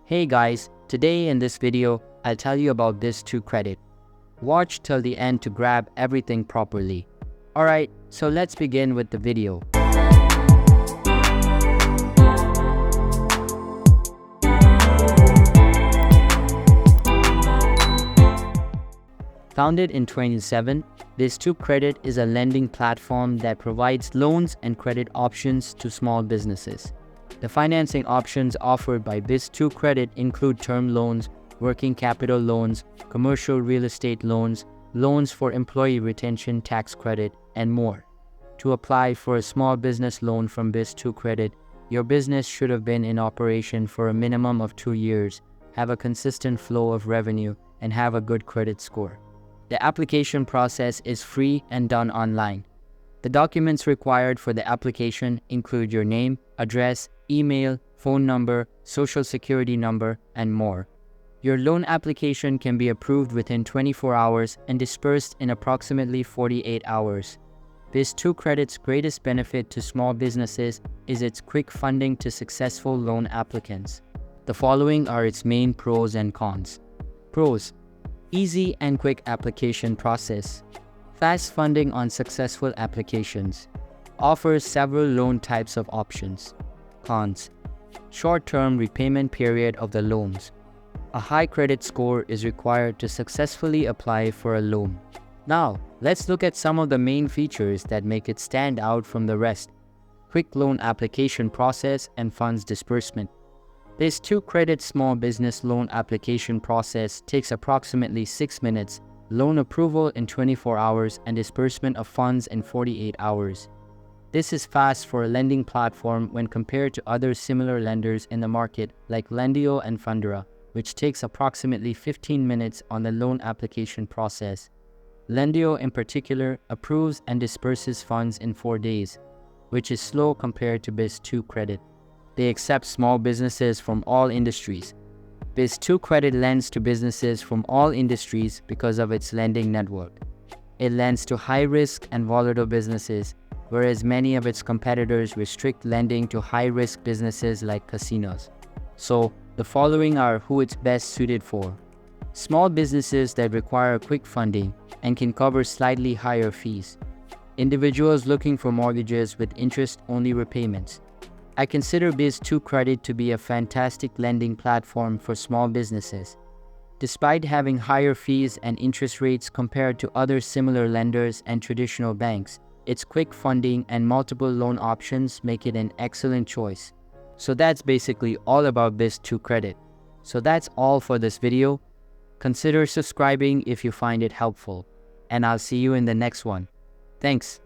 Hey guys, today in this video, I'll tell you about Biz2credit. Watch till the end to grab everything properly. Alright, so let's begin with the video. Founded in 2007, Biz2credit is a lending platform that provides loans and credit options to small businesses. The financing options offered by Biz2credit include term loans, working capital loans, commercial real estate loans, loans for employee retention tax credit, and more. To apply for a small business loan from Biz2credit, your business should have been in operation for a minimum of 2 years, have a consistent flow of revenue, and have a good credit score. The application process is free and done online. The documents required for the application include your name, address, email, phone number, social security number, and more. Your loan application can be approved within 24 hours and dispersed in approximately 48 hours. Biz2credit's greatest benefit to small businesses is its quick funding to successful loan applicants. The following are its main pros and cons. Pros: easy and quick application process. Fast funding on successful applications. Offers several loan types of options. Cons: short-term repayment period of the loans. A high credit score is required to successfully apply for a loan. Now, let's look at some of the main features that make it stand out from the rest. Quick loan application process and funds disbursement. Biz2credit small business loan application process takes approximately 6 minutes, loan approval in 24 hours, and disbursement of funds in 48 hours. This is fast for a lending platform when compared to other similar lenders in the market like Lendio and Fundera, which takes approximately 15 minutes on the loan application process. Lendio in particular approves and disperses funds in 4 days, which is slow compared to Biz2credit. They accept small businesses from all industries. Biz2credit lends to businesses from all industries because of its lending network. It lends to high-risk and volatile businesses, whereas many of its competitors restrict lending to high-risk businesses like casinos. So, the following are who it's best suited for. Small businesses that require quick funding and can cover slightly higher fees. Individuals looking for mortgages with interest-only repayments. I consider Biz2credit to be a fantastic lending platform for small businesses. Despite having higher fees and interest rates compared to other similar lenders and traditional banks, its quick funding and multiple loan options make it an excellent choice. So that's basically all about Biz2credit. So that's all for this video. Consider subscribing if you find it helpful, and I'll see you in the next one. Thanks.